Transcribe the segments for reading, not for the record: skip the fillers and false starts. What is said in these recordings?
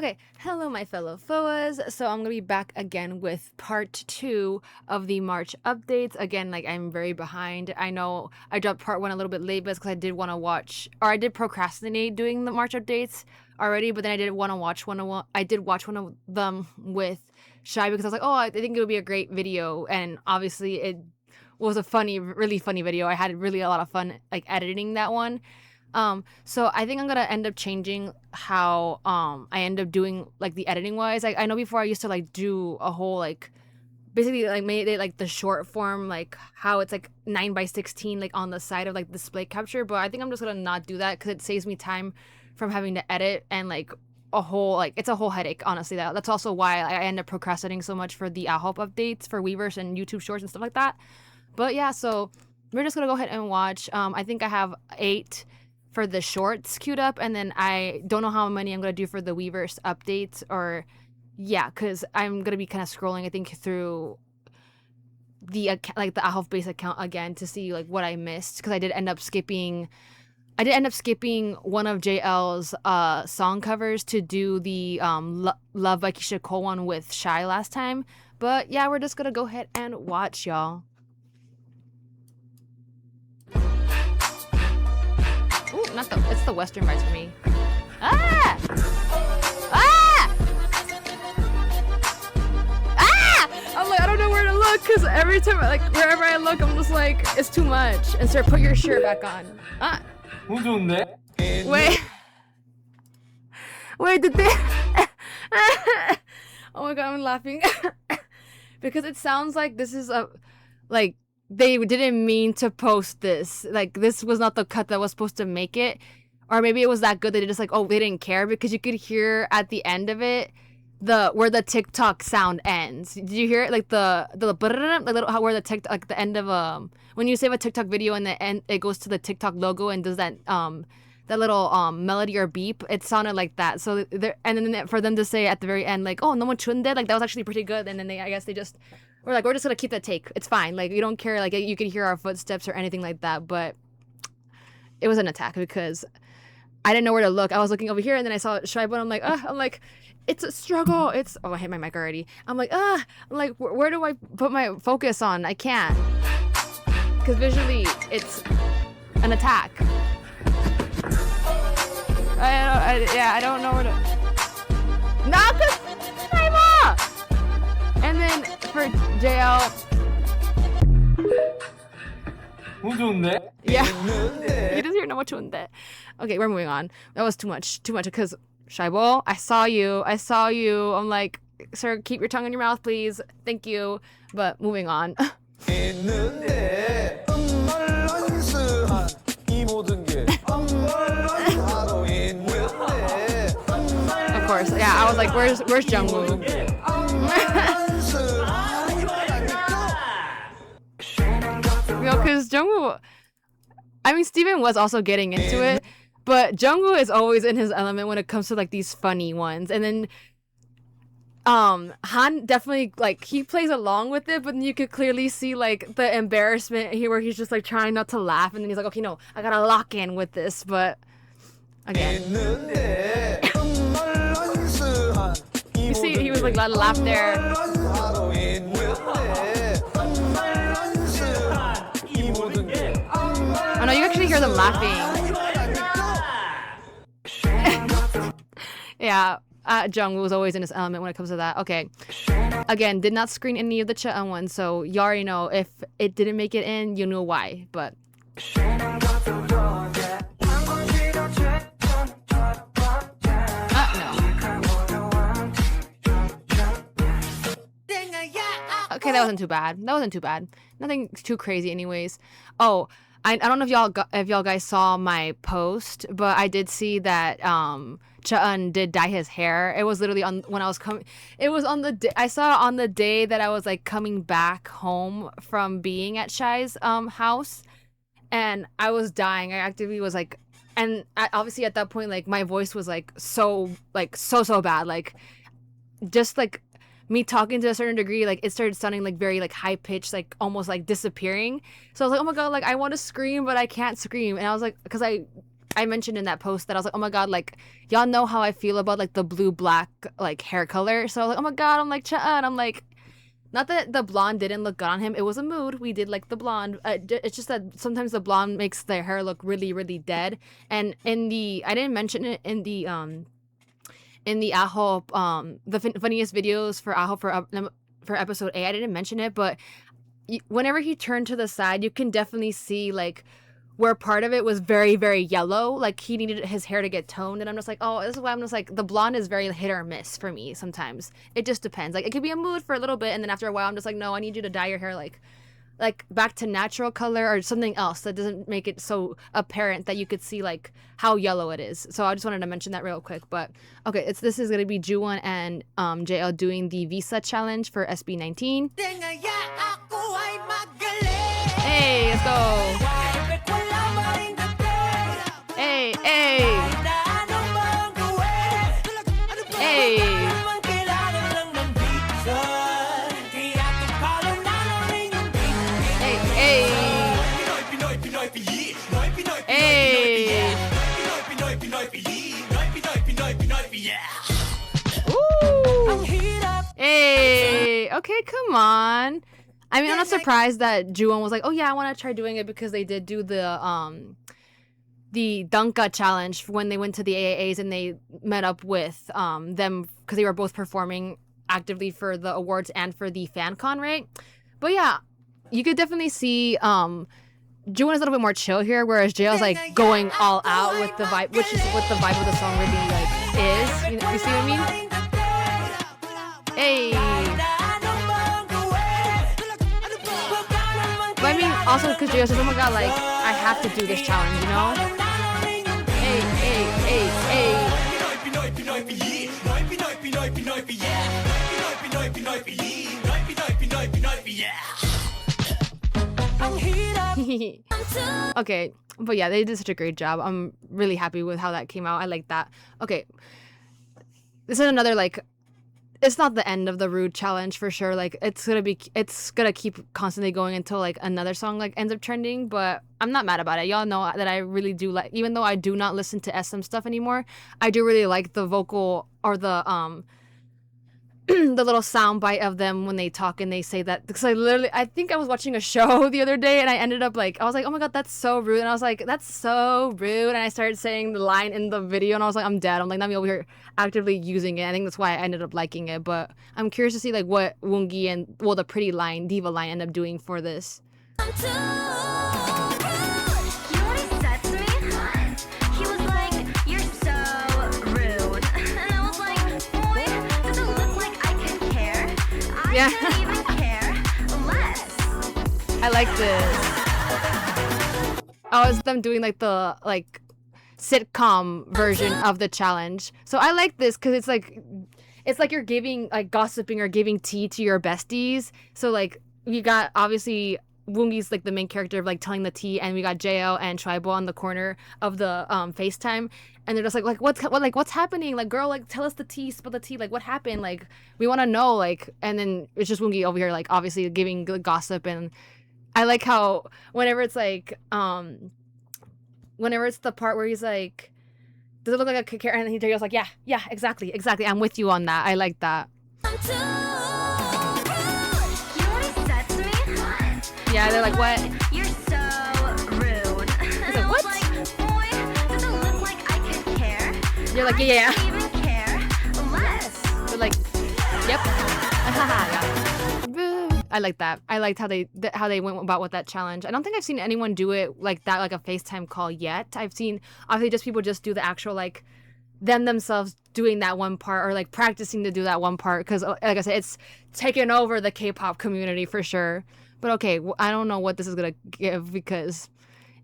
Okay, hello my fellow FOAs. So I'm gonna be back again with part 2 of the March updates. Again, like I'm very behind. I know I dropped part 1 a little bit late, but it's because I did want to watch, or I did procrastinate doing the March updates already, but then I did want to watch I did watch one of them with Shy because I was like, oh, I think it would be a great video, and obviously it was a really funny video. I had really a lot of fun like editing that one. So I think I'm gonna end up changing how I end up doing like the editing wise. I know before I used to like do a whole like basically like made it like the short form, like how it's like 9:16 like on the side of like display capture, but I think I'm just gonna not do that because it saves me time from having to edit and like a whole like it's a whole headache, honestly. That's also why I end up procrastinating so much for the AHOF updates for Weverse and YouTube Shorts and stuff like that. But yeah, so we're just gonna go ahead and watch. I think I have 8 for the shorts queued up, and then I don't know how many I'm gonna do for the Weverse updates, or yeah, because I'm gonna be kind of scrolling, I think, through the like the AHOF base account again to see like what I missed, because I did end up skipping one of JL's song covers to do the Love by Keisha Cole one with Shy last time. But yeah, we're just gonna go ahead and watch, y'all. Ooh, it's the Western vibes for me. Ah! Ah! Ah! I'm like, I don't know where to look, because every time, like, wherever I look, I'm just like, it's too much. And sir, put your shirt back on. Ah! Wait. Wait, did they... Oh my god, I'm laughing. Because it sounds like this is a... Like... They didn't mean to post this. Like, this was not the cut that was supposed to make it. Or maybe it was that good that they just like, oh, they didn't care, because you could hear at the end of it where the TikTok sound ends. Did you hear it? Like the little where the TikTok, like the end of when you save a TikTok video and the end it goes to the TikTok logo and does that little melody or beep. It sounded like that. So and then for them to say at the very end like, oh, no one chunde, like that was actually pretty good. And then I guess they just we're like, we're just gonna keep that take. It's fine. Like, you don't care. Like, you can hear our footsteps or anything like that. But it was an attack because I didn't know where to look. I was looking over here, and then I saw Shaibu, and I'm like, it's a struggle. I hit my mic already. I'm like, where do I put my focus on? I can't. Because visually, it's an attack. I don't know where to... No, because Shaibu! And then for JL, yeah, you just hear no 좋은데. Okay, we're moving on. That was too much because Shaibo, I saw you. I'm like, sir, keep your tongue in your mouth, please. Thank you. But moving on. Of course, yeah. I was like, where's Jungwoo? Because Jungwoo, I mean, Steven was also getting into it, but Jungwoo is always in his element when it comes to like these funny ones. And then Han definitely like he plays along with it, but then you could clearly see like the embarrassment here where he's just like trying not to laugh, and then he's like, okay, no, I gotta lock in with this. But again, you see, he was like let laugh there. Oh no, you actually hear them laughing. Yeah, Jungwoo was always in his element when it comes to that. Okay, again, did not screen any of the Cheon ones, so you already know if it didn't make it in, you know why. But okay, that wasn't too bad. Nothing too crazy, anyways. Oh, I don't know if y'all guys saw my post, but I did see that Cheon did dye his hair. It was literally on when I was coming. It was on the day I saw it on the day that I was like coming back home from being at Shy's house, and I was dying. I actively was like, and obviously at that point like my voice was like so bad, like just like me talking to a certain degree, like it started sounding like very like high pitched, like almost like disappearing. So I was like, oh my god, like I want to scream but I can't scream. And I was like, because I I mentioned in that post that I was like, oh my god, like y'all know how I feel about like the blue black like hair color. So I was like, oh my god, I'm like Chaan. I'm like, not that the blonde didn't look good on him. It was a mood. We did like the blonde. It's just that sometimes the blonde makes the hair look really, really dead. And I didn't mention it in the AHOF funniest videos for AHOF for episode 8. I didn't mention it, but whenever he turned to the side, you can definitely see like where part of it was very, very yellow. Like he needed his hair to get toned. And I'm just like, oh, this is why I'm just like, the blonde is very hit or miss for me sometimes. It just depends. Like it could be a mood for a little bit. And then after a while, I'm just like, no, I need you to dye your hair like back to natural color or something else that doesn't make it so apparent that you could see like how yellow it is. So I just wanted to mention that real quick. But okay, this is gonna be Juwon and JL doing the visa challenge for SB19. Hey, let's go. Hey, hey. Hey. Hey. Ooh. Hey. Okay, come on. I mean, I'm not surprised that Juwon was like, "Oh yeah, I want to try doing it," because they did do the Dunka challenge when they went to the AAAs and they met up with them because they were both performing actively for the awards and for the fan con, right? But yeah, you could definitely see Juwon is a little bit more chill here, whereas JL's like going all out with the vibe, which is what the vibe of the song really like is. You see what I mean? Hey. But I mean, also because JL says, oh my god, like I have to do this challenge, you know? Hey, hey, hey, hey. Okay, but yeah, they did such a great job. I'm really happy with how that came out. I like that. Okay, this is another like, it's not the end of the Rude challenge for sure. Like it's gonna keep constantly going until like another song like ends up trending. But I'm not mad about it. Y'all know that I really do like, even though I do not listen to SM stuff anymore, I do really like the vocal or the the little sound bite of them when they talk and they say that, because I think I was watching a show the other day and I ended up like, I was like, oh my god, that's so rude, and I was like, that's so rude, and I started saying the line in the video and I was like, I'm dead. I'm like, not me over here actively using it. I think that's why I ended up liking it. But I'm curious to see like what Woongi and the pretty line, diva line, end up doing for this. Yeah. Even care less. I like this. Oh, it's them doing like the sitcom version of the challenge. So I like this because it's like you're giving like gossiping or giving tea to your besties. So like you got obviously Woongi's like the main character of like telling the tea, and we got JL and Tribal on the corner of the FaceTime, and they're just like what's happening, like girl, like tell us the tea, spill the tea, like what happened, like we want to know, like. And then it's just Woongi over here like obviously giving gossip. And I like how whenever it's like whenever it's the part where he's like, does it look like a character, and he JL's like, yeah, exactly, I'm with you on that. I like that. Yeah, they're like, what? You're so rude. He's like, what? Like, boy, does it look like I could care? You're like, yeah. I even care less. They're like, yep. Yeah. I like that. I liked how they went about with that challenge. I don't think I've seen anyone do it like that, like a FaceTime call yet. I've seen obviously just people just do the actual like themselves doing that one part, or like practicing to do that one part, because like I said, it's taken over the K-pop community for sure. But okay, I don't know what this is gonna give, because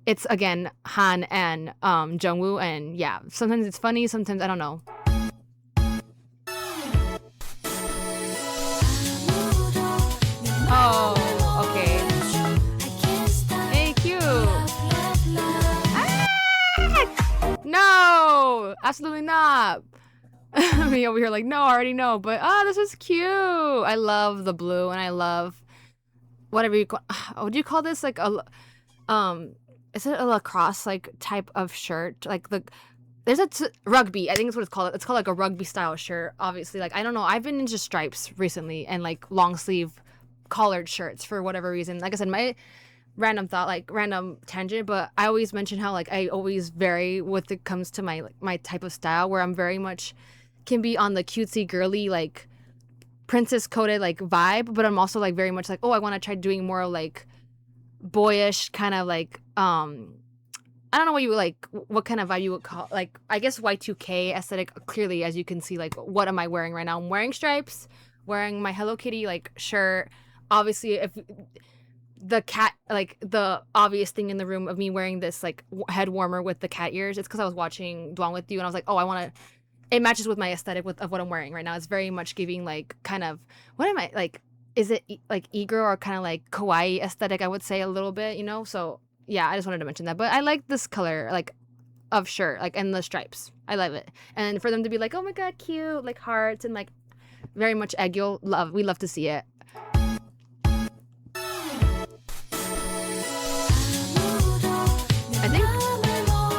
it's again Han and Jungwoo, and yeah, sometimes it's funny, sometimes I don't know. Oh, okay. Hey, cute. Ah! No, absolutely not. Me over here like, no, I already know. But this is cute. I love the blue, and I love whatever you call. What do you call this? Like a is it a lacrosse like type of shirt? Like there's a rugby. I think that's what it's called. It's called like a rugby style shirt. Obviously, like I don't know. I've been into stripes recently and like long sleeve collared shirts for whatever reason. Like I said, my random thought, like random tangent, but I always mention how like I always vary with it comes to my type of style, where I'm very much can be on the cutesy girly like princess coded like vibe, but I'm also like very much like, oh, I want to try doing more like boyish kind of like I don't know what you like, what kind of vibe you would call, like I guess Y2K aesthetic. Clearly, as you can see, like what am I wearing right now? I'm wearing stripes, wearing my Hello Kitty like shirt. Obviously, if the cat, like the obvious thing in the room of me wearing this like head warmer with the cat ears, it's because I was watching Dwang with You and I was like, oh, I want to, it matches with my aesthetic of what I'm wearing right now. It's very much giving like kind of, what am I like, is it like e-girl or kind of like kawaii aesthetic, I would say a little bit, you know? So yeah, I just wanted to mention that. But I like this color like of shirt, like, and the stripes. I love it. And for them to be like, oh my god, cute, like hearts and like very much egg yolk, love, we love to see it. I think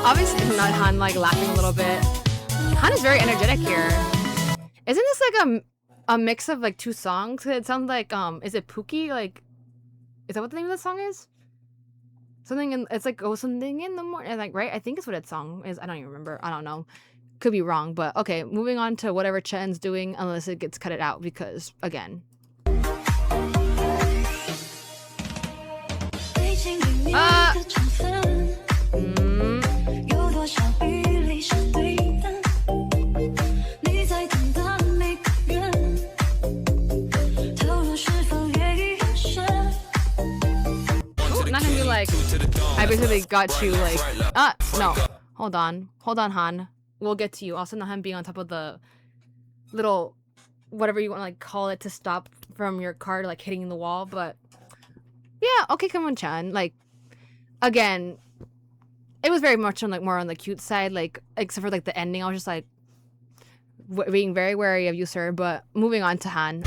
obviously not Han like laughing a little bit. Han is very energetic here. Isn't this like a mix of like two songs? It sounds like is it Pookie? Like, is that what the name of the song is? Something in, it's like, oh, something in the morning, like, right? I think it's what its song is. I don't even remember. I don't know. Could be wrong, but okay. Moving on to whatever Chen's doing, unless it gets cut it out, because again. Not gonna be like, I basically got you, like, no, hold on, Han, we'll get to you. Also not him being on top of the little whatever you want to like call it to stop from your car like hitting the wall. But yeah, okay, come on, Chan. Like, again, it was very much on like more on the cute side, like except for like the ending. I was just like being very wary of you, sir. But moving on to Han.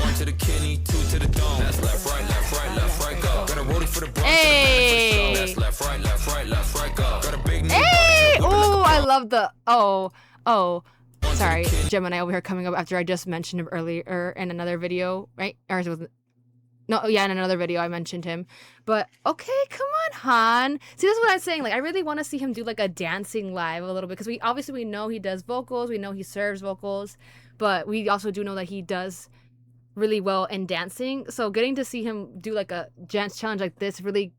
Hey! Hey! Oh, I love the oh. Sorry, Gemini over here coming up after I just mentioned him earlier in another video, right? Or it was no, yeah, in another video I mentioned him. But okay, come on, Han. See, this is what I'm saying. Like, I really want to see him do like a dancing live a little bit, because we know he does vocals, we know he serves vocals, but we also do know that he does really well in dancing. So getting to see him do like a dance challenge like this really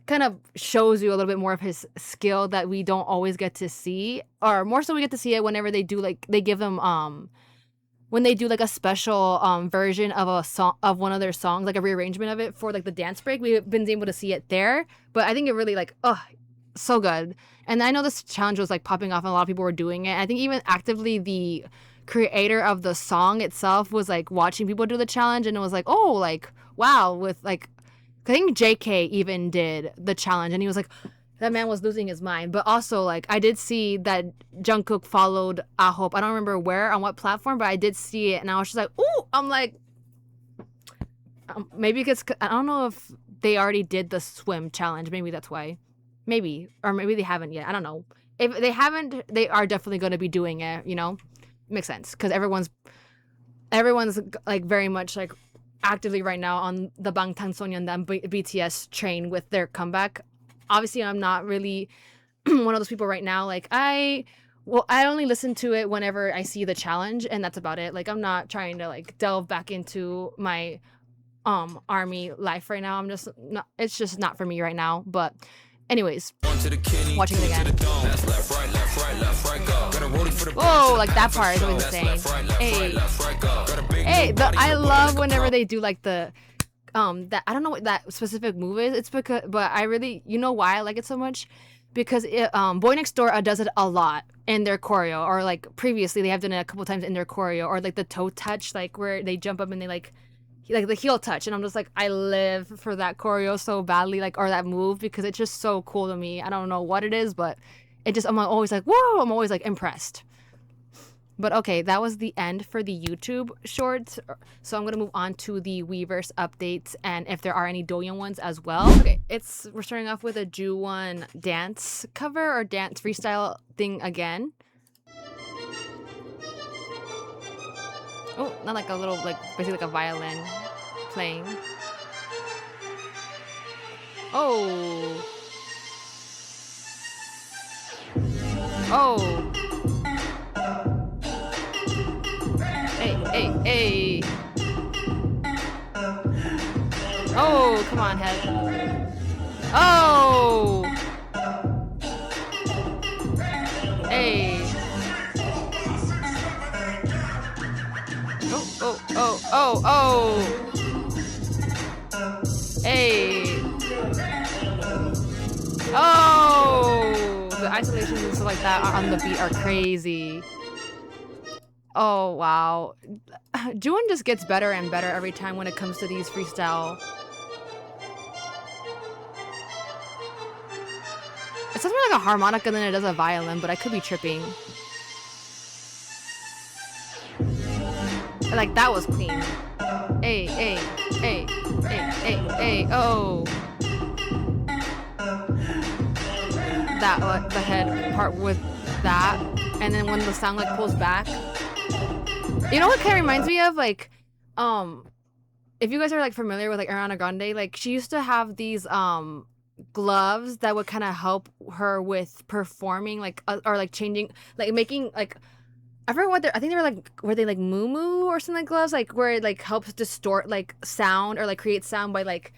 kind of shows you a little bit more of his skill that we don't always get to see, or more so we get to see it whenever they do like, they give them when they do like a special version of a song, of one of their songs, like a rearrangement of it for like the dance break. We've been able to see it there, but I think it really like, oh, so good. And I know this challenge was like popping off and a lot of people were doing it. I think even actively the creator of the song itself was like watching people do the challenge, and it was like, oh, like, wow, with like, I think JK even did the challenge and he was like, that man was losing his mind. But also, like, I did see that Jungkook followed AHOF. I don't remember where, on what platform, but I did see it and I was just like, ooh, I'm like, maybe because I don't know if they already did the swim challenge, maybe that's why, maybe, or maybe they haven't yet, I don't know. If they haven't, they are definitely going to be doing it, you know. Makes sense, because everyone's like very much like actively right now on the Bangtansonya and BTS train with their comeback. Obviously, I'm not really one of those people right now. Like, I only listen to it whenever I see the challenge, and that's about it. Like, I'm not trying to like delve back into my army life right now. I'm just not, it's just not for me right now. But anyways, watching it again. Whoa, like that part is always insane. Hey, I love whenever they do like the that, I don't know what that specific move is. It's because, but I really, you know why I like it so much? Because it, Boy Next Door does it a lot in their choreo, or like previously they have done it a couple times in their choreo, or like the toe touch, like where they jump up and they like the heel touch, and I'm just like, I live for that choreo so badly, like, or that move, because it's just so cool to me. I don't know what it is, but it just, I'm always like, whoa, I'm always like impressed. But okay, that was the end for the YouTube shorts. So I'm gonna move on to the Weverse updates and if there are any Doyoung ones as well. Okay, we're starting off with a Ju1 dance cover or dance freestyle thing again. Oh, not like a little, like basically like a violin playing. Oh. Oh. Hey. Oh, come on, head. Oh. Hey. Oh. Hey. Oh. The isolations and stuff like that on the beat are crazy. Oh, wow. Ju1 just gets better and better every time when it comes to these freestyle. It sounds more like a harmonica than it does a violin, but I could be tripping. Like, that was clean. Hey, oh. That, the head part with that. And then when the sound, like, pulls back. You know what kind of reminds me of? Like, if you guys are, like, familiar with, like, Ariana Grande, like, she used to have these, gloves that would kind of help her with performing, like, or, like, changing, like, making, like, I forget what I think they were, like, were they, like, moo or something, like, gloves? Like, where it, like, helps distort, like, sound or, like, create sound by, like,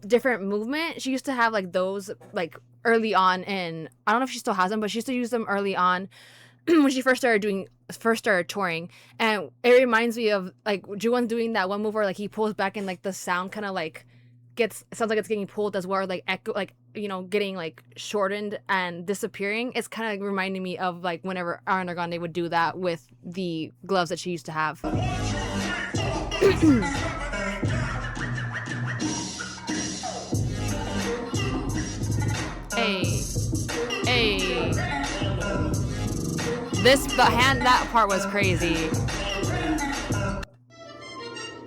different movement. She used to have, like, those, like, early on in, I don't know if she still has them, but she used to use them early on when she first started touring. And it reminds me of, like, Ju1 doing that one move where, like, he pulls back and, like, the sound kind of, like, sounds like it's getting pulled as well, or, like, echo, like, you know, getting, like, shortened and disappearing. It's kind of, like, reminding me of, like, whenever Ariana Grande would do that with the gloves that she used to have. Hey. That part was crazy.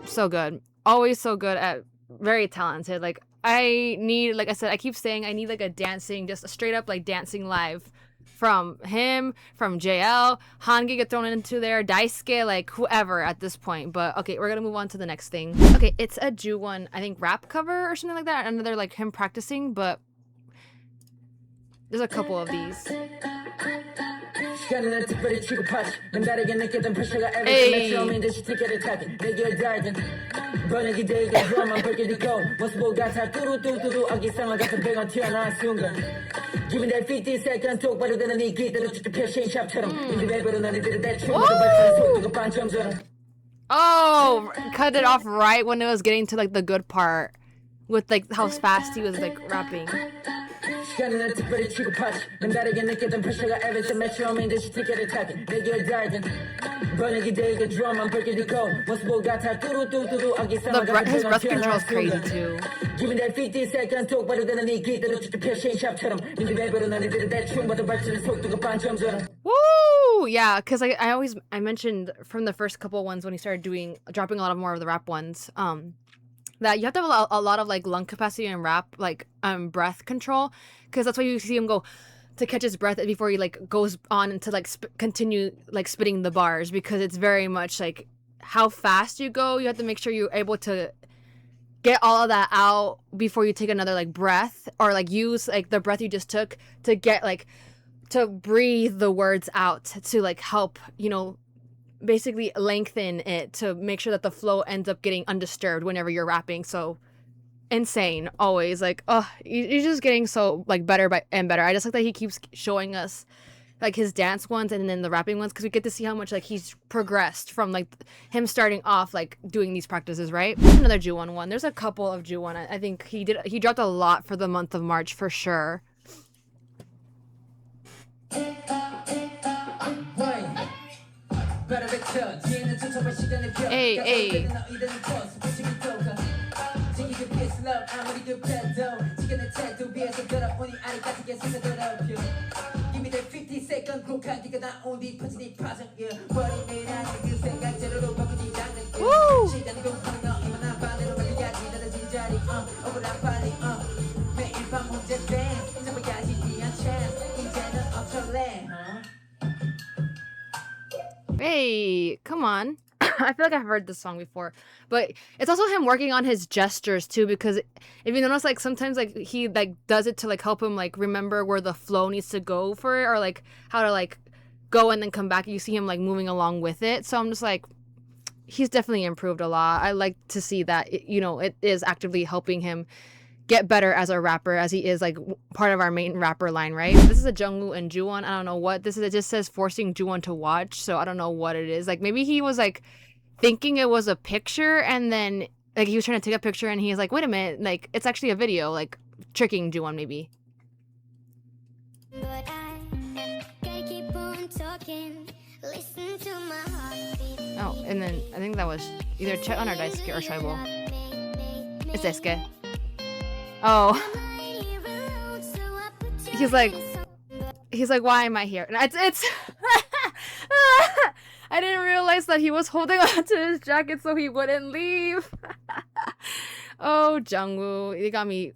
So good. Always so good at, very talented. Like, I need, like I said, I keep saying I need, like, a dancing, just a straight up, like, dancing live from him, from JL, Hangi get thrown into there, Daisuke, like, whoever at this point. But okay, we're gonna move on to the next thing. Okay, it's a Ju1, I think, rap cover or something like that. Another, like, him practicing, but there's a couple of these. Hey. Oh, cut it off right when it was getting to, like, the good part with, like, how fast he was, like, rapping. His breath control is crazy too. Woo! Yeah, because I mentioned from the first couple ones when he started dropping a lot more of the rap ones, that you have to have a lot of, like, lung capacity and rap, like, breath control, because that's why you see him go to catch his breath before he, like, goes on to, like, continue, like, spitting the bars, because it's very much, like, how fast you go. You have to make sure you're able to get all of that out before you take another, like, breath, or, like, use, like, the breath you just took to get, like, to breathe the words out to, like, help, you know, basically lengthen it to make sure that the flow ends up getting undisturbed whenever you're rapping. So insane, always. Like, oh, he's just getting so, like, better and better. I just like that he keeps showing us, like, his dance ones and then the rapping ones, because we get to see how much, like, he's progressed from, like, him starting off, like, doing these practices, right? Another Ju1 one. There's a couple of Ju1. I think he dropped a lot for the month of March for sure. Hey. Woo! Hey, come on. I feel like I've heard this song before, but it's also him working on his gestures too, because if you notice, like sometimes like he like does it to like help him like remember where the flow needs to go for it, or like how to like go and then come back. You see him like moving along with it. So I'm just like, he's definitely improved a lot. I like to see that, it is actively helping him get better as a rapper, as he is like part of our main rapper line, right? This is a Jungwoo and Juwon. I don't know what this is. It just says forcing Juwon to watch, so I don't know what it is. Like maybe he was like thinking it was a picture, and then like he was trying to take a picture, and he's like, wait a minute, like it's actually a video, like tricking Juwon maybe. But I gotta keep on talking, listen to my heartbeat. Oh, and then I think that was either Cheon or Daisuke or Shoibo. It's Daisuke. Oh. He's like, why am I here? And it's I didn't realize that he was holding on to his jacket so he wouldn't leave. Oh, Jungwoo, it got me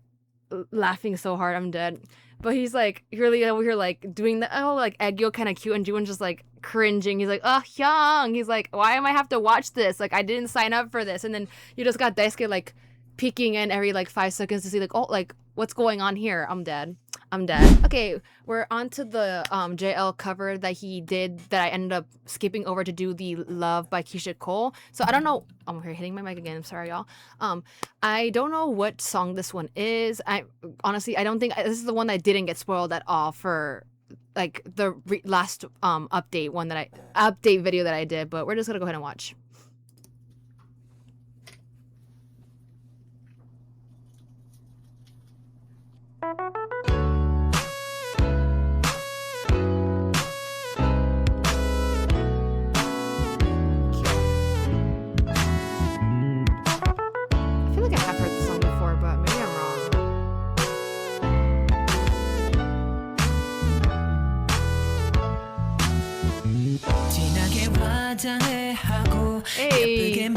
laughing so hard, I'm dead. But he's like really over here like doing the like Aegyo kind of cute, and Juwon's just like cringing. He's like, oh, Hyung. He's like, why am I have to watch this? Like I didn't sign up for this. And then you just got Daisuke like peeking in every like 5 seconds to see like, oh, like what's going on here? I'm dead. Okay, we're on to the JL cover that he did that I ended up skipping over to do the Love by Keisha Cole. So I don't know. I'm here hitting my mic again. I'm sorry, y'all. I don't know what song this one is. I honestly, I don't think this is the one that didn't get spoiled at all for like the last update video that I did. But we're just gonna go ahead and watch. Hey.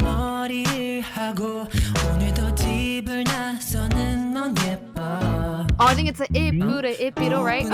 Oh, I think it's an Ipiro, right?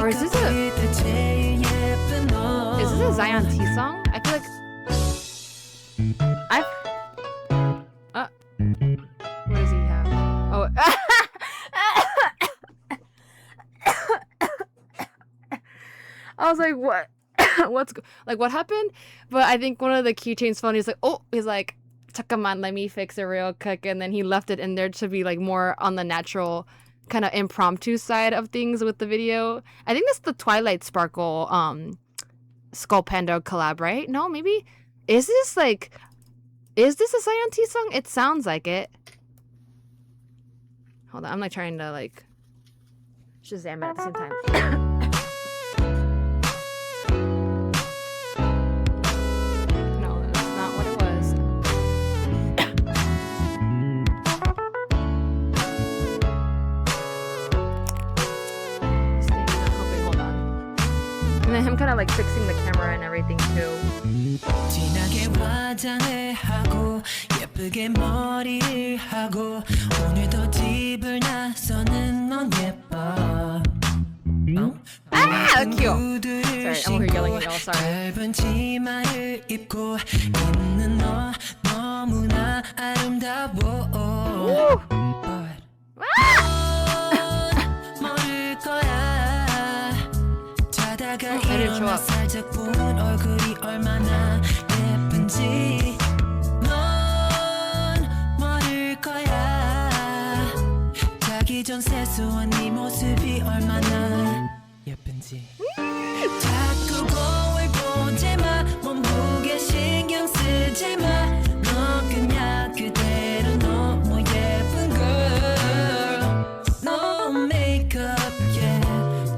Or is this a Zion T song? I feel like what does he have? Oh. I was like, what? What happened? But I think one of the keychains phone, he's like, 잠깐만, let me fix it real quick. And then he left it in there to be like more on the natural kind of impromptu side of things with the video. I think that's the Twilight Sparkle Skull Panda collab, right? No, maybe. Is this a Zion T song? It sounds like it. Hold on, I'm like trying to like Shazam it at the same time. No, that's not what it was. Hold on. And then him kind of like fixing the camera and everything too. Ah, cute. Sorry, I'm over here yelling at y'all. Sorry. didn't show up. 전 세수한 네 모습이 얼마나 예쁜지 자꾸 거울 보지 마 몸무게 신경 쓰지 마 너 그냥 그대로 너무 예쁜 girl No makeup yeah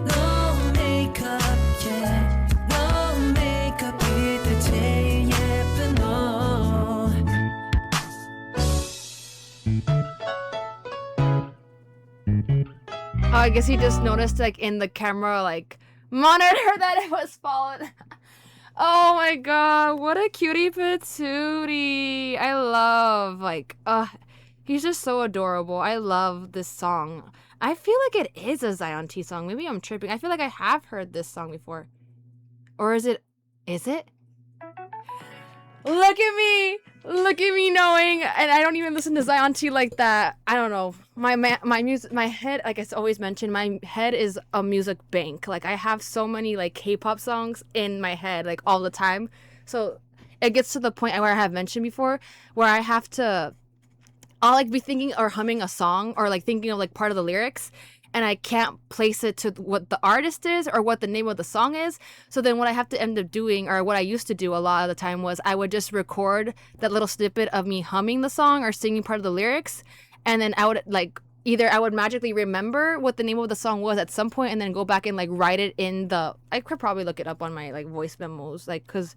No makeup yeah No makeup 이때 제일 예쁜 너 Oh, I guess he just noticed like in the camera like monitor that it was falling. Oh my god, what a cutie patootie. I love like he's just so adorable. I love this song. I feel like it is a Zion T song. Maybe I'm tripping. I feel like I have heard this song before. Or is it? Look at me knowing, and I don't even listen to Zion T like that. I don't know. My head, like I always mention, my head is a music bank. Like I have so many like K-pop songs in my head, like all the time. So it gets to the point where I have mentioned before, where I'll like be thinking or humming a song or like thinking of like part of the lyrics, and I can't place it to what the artist is or what the name of the song is. So then what I have to end up doing, or what I used to do a lot of the time, was I would just record that little snippet of me humming the song or singing part of the lyrics. And then I would like, either I would magically remember what the name of the song was at some point and then go back and like write it in the, I could probably look it up on my like voice memos. Like, cause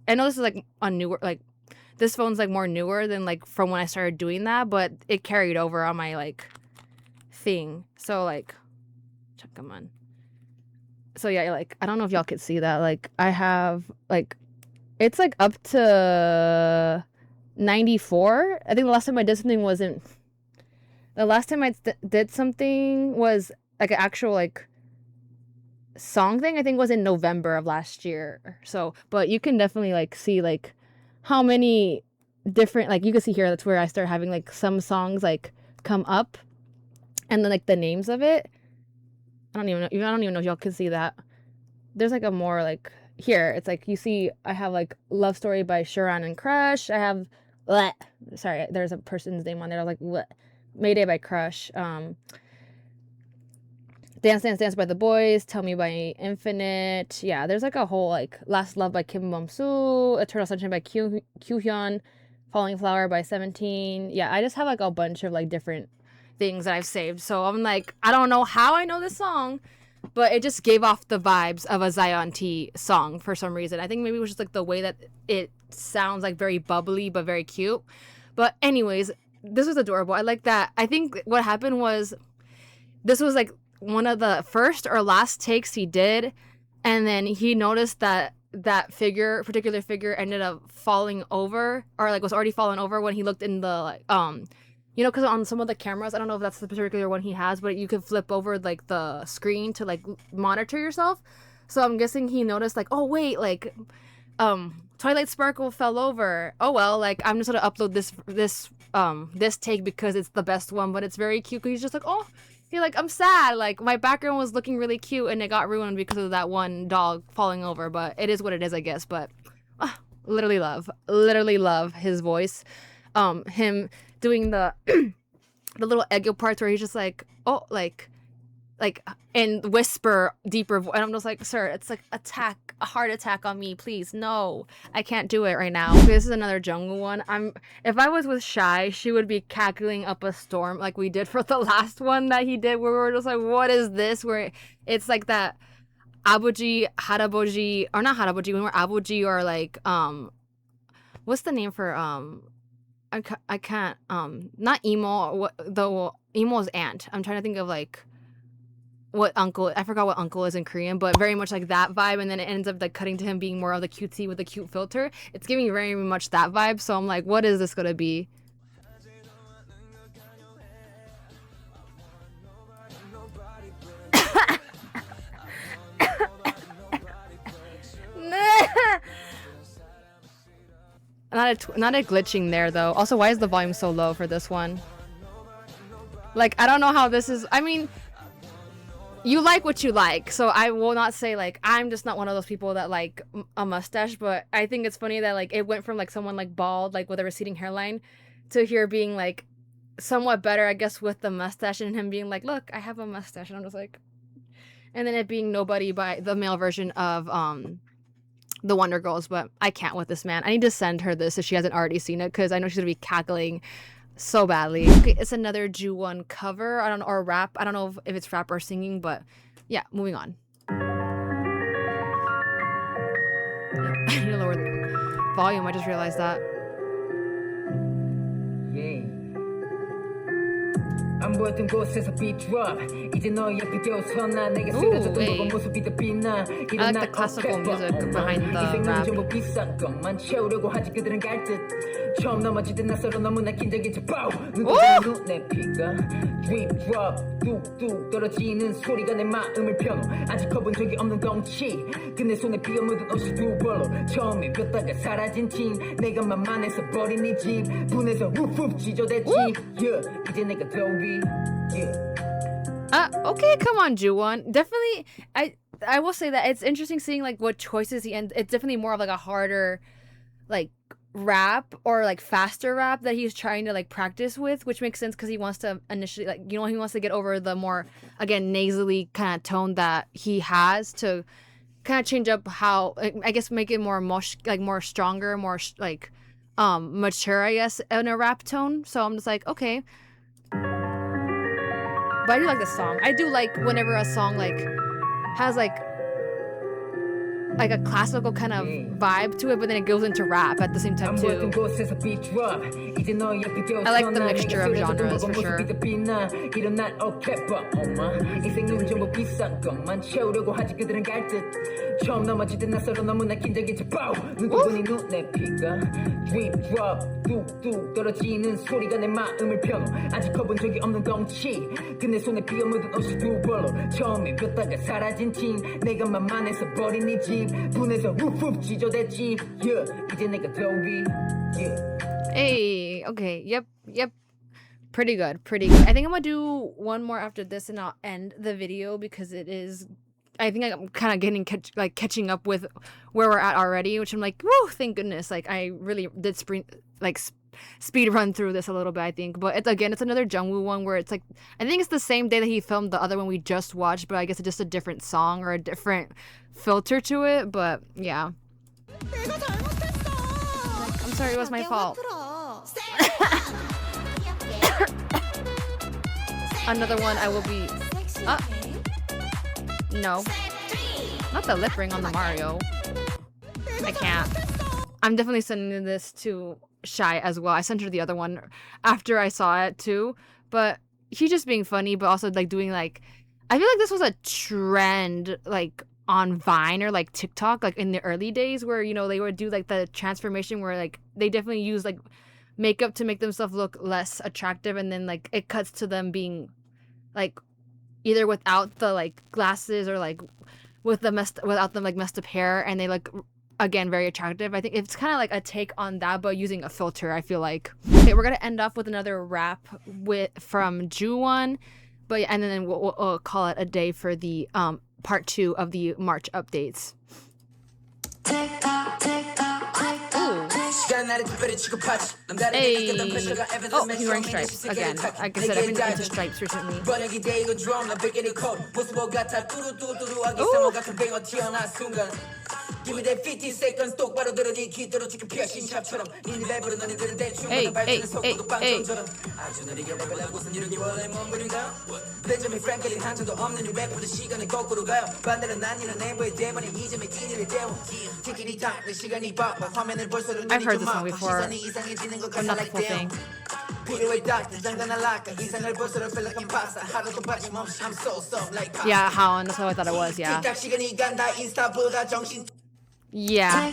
I know this is like a newer, like this phone's like more newer than like from when I started doing that, but it carried over on my like thing. So like check them on. So yeah, like I don't know if y'all could see that. Like I have like it's like up to 94. I think the last time I did something wasn't the last time I did something was like an actual like song thing, I think was in November of last year. So but you can definitely like see like how many different, like you can see here, that's where I start having like some songs like come up. And then like the names of it, I don't even know if y'all can see that. There's like a more like here. It's like you see I have like Love Story by Sharon and Crush. I have sorry, there's a person's name on there like Mayday by Crush. Dance Dance Dance by The Boys. Tell Me by Infinite. Yeah, there's like a whole like Last Love by Kim Bum-soo. Eternal Sunshine by Kyuhyun. Falling Flower by 17. Yeah, I just have like a bunch of like different things that I've saved. So I'm like, I don't know how I know this song, but it just gave off the vibes of a Zion T song for some reason. I think maybe it was just like the way that it sounds like very bubbly but very cute. But anyways, this was adorable. I like that. I think what happened was this was like one of the first or last takes he did, and then he noticed that particular figure ended up falling over, or like was already falling over when he looked in the like you know, because on some of the cameras, I don't know if that's the particular one he has, but you can flip over like the screen to like monitor yourself. So I'm guessing he noticed like, oh wait, like Twilight Sparkle fell over. Oh well, like I'm just gonna upload this take because it's the best one. But it's very cute because he's just like, oh, you're like, I'm sad, like my background was looking really cute and it got ruined because of that one dog falling over. But it is what it is, I guess. But literally love his voice. Him doing the the little eggo parts where he's just like, oh, like and whisper deeper and I'm just like, sir, it's like a heart attack on me, please, no, I can't do it right now. This is another jungle one. If I was with Shy, she would be cackling up a storm like we did for the last one that he did, where we were just like, what is this, where it's like that abuji, haraboji, or not haraboji, when we're abuji, or like what's the name for I can't not emo, what the emo's aunt. I'm trying to think of like what uncle, I forgot what uncle is in Korean, but very much like that vibe, and then it ends up like cutting to him being more of the cutesy with the cute filter. It's giving very much that vibe, so I'm like, what is this gonna be? Not a glitching there though. Also, why is the volume so low for this one? Like, I don't know how this is. I mean, you like what you like, so I will not say like I'm just not one of those people that like a mustache, but I think it's funny that like it went from like someone like bald, like with a receding hairline, to here being like somewhat better, I guess, with the mustache, and him being like, look, I have a mustache, and I'm just like, and then it being Nobody by the male version of the Wonder Girls. But I can't with this, man. I need to send her this if she hasn't already seen it, because I know she's gonna be cackling so badly. Okay, it's another Ju-won cover. I don't know, or rap. I don't know if it's rap or singing, but yeah, moving on. I need to lower the volume. I just realized that. 안 보였던 곳에서 beat drop 이제 너의 그대로서 나 내게 쓰러졌던 그건 모습이 더 빛나 I like the classical music behind the rap. 전부 비싼 것만 채우려고 하지 그들은 갈듯 처음 넘어질 때 나 서로 너무나 긴장했지 눈에 피가 drip drop 뚝뚝 떨어지는 소리가 내 마음을 펴놓 아직 커본 적이 없는 덩치 근데 손에 피가 묻은 옷이 두 벌로 처음에 폈다가 사라진 진 내가 만만해서 버린 네 집 분해서 훅훅 지저댔지 이제 내가 더위 Okay, come on, Ju-won. Definitely, I will say that it's interesting seeing like what choices he ends. It's definitely more of like a harder, like rap or like faster rap that he's trying to like practice with, which makes sense because he wants to initially like he wants to get over the more again nasally kind of tone that he has to kind of change up how I guess make it more more stronger, more like mature, I guess, in a rap tone. So I'm just like, okay. But I do like this song. I do like whenever a song like has like a classical kind of vibe to it, but then it goes into rap at the same time too. I like the mixture of genres for sure. 처음 넘어질 때 낯설어 너무나 긴장했지 눈꺼번이 눈에 피가 drip drop 뚝뚝 떨어지는 소리가 내 마음을 펴놓 아직 커본 적이 없는 덩치 근데 손에 피가 묻은 옷이 두 벌로 처음에 폈다가 사라진 진 내가 만만해서 버린 네 집 분해서 훅훅 지저댔지 이제 내가 더위 Hey, okay, yep. Pretty good. I think I'm gonna do one more after this and I'll end the video because it is I think I'm kind of getting catching up with where we're at already, which I'm like, whoa, thank goodness. Like I really did speed run through this a little bit, I think. But it's another Jungwoo one where it's like, I think it's the same day that he filmed the other one we just watched, but I guess it's just a different song or a different filter to it. But yeah. I'm sorry, it was my fault. Another one I will be... No. Not the lip ring on the Mario. I can't. I'm definitely sending this to Shy as well. I sent her the other one after I saw it too. But he's just being funny, but also like doing like... I feel like this was a trend like on Vine or like TikTok like in the early days where, you know, they would do like the transformation where like they definitely use like makeup to make themselves look less attractive, and then like it cuts to them being like either without the like glasses or like without them like messed up hair, and they look again very attractive. I think it's kind of like a take on that but using a filter, I feel like. Okay, we're gonna end off with another rap from Ju-won, but and then we'll call it a day for the part 2 of the March updates. Hey. Oh, he's wearing stripes again. Like I said, I've been into stripes recently. Give me that 50 seconds 똑바로 들어 네 귀대로 지금 피하신 샵처럼 네 랩으로 너네 들은 대충 나발치는 속도도 빵점처럼 아주 느리게 랩을하고선 이루기 원래 몸부림가 대점이 프랭클린 한 점도 없는 이 랩보다 시간은 거꾸로 가요 반대로 난 이런 내부의 데모니 이점의 끼니를 때워 티키니 타그 시간이 바빠 화면을 볼수록 눈이 좀 아파 시선이 이상해지는 것 같아 like damn 필요해 닥터 장단 날라가 이상을 볼수록 feel like I'm pasta 하루도 빠짐없이 I'm so like pasta. Yeah, how, and that's how I thought it was, yeah. 시간이 간다 인스타보다 정신. Yeah.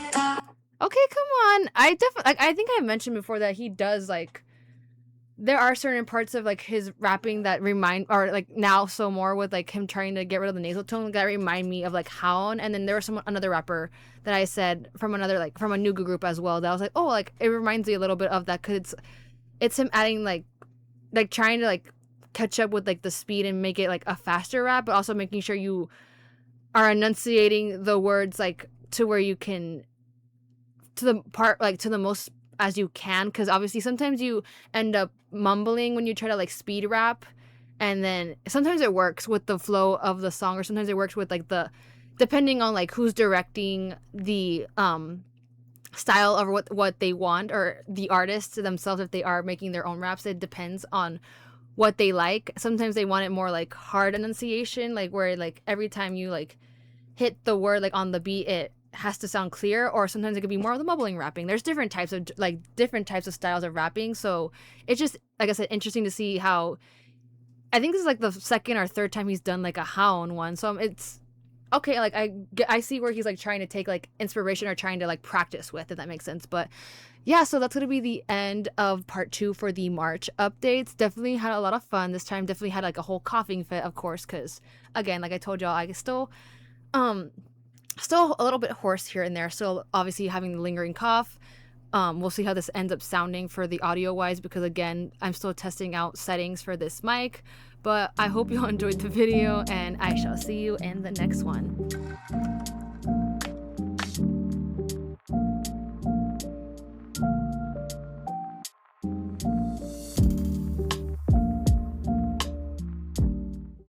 Okay, come on. I think I mentioned before that he does like there are certain parts of like his rapping that remind or like now so more with like him trying to get rid of the nasal tone that remind me of like Haon. And then there was another rapper that I said from another like from a new group as well that I was like, oh, like it reminds me a little bit of that because it's him adding like trying to like catch up with like the speed and make it like a faster rap, but also making sure you are enunciating the words like to where you can, to the part, like to the most as you can, because obviously sometimes you end up mumbling when you try to like speed rap, and then sometimes it works with the flow of the song, or sometimes it works with like the, depending on like who's directing the style of what they want, or the artists themselves, if they are making their own raps, it depends on what they like. Sometimes they want it more like hard enunciation, like where like every time you like hit the word like on the beat it has to sound clear, or sometimes it could be more of the mumbling rapping. There's different types of styles of rapping, so it's just, like I said, interesting to see how, I think this is like the second or third time he's done like a Hound one, so it's okay. Like I see where he's like trying to take like inspiration or trying to like practice with, if that makes sense. But yeah, so that's gonna be the end of part 2 for the March updates. Definitely had a lot of fun this time. Definitely had like a whole coughing fit, of course, because again, like I told y'all, I still a little bit hoarse here and there, still obviously having the lingering cough. We'll see how this ends up sounding for the audio wise, because again, I'm still testing out settings for this mic. But I hope you all enjoyed the video, and I shall see you in the next one.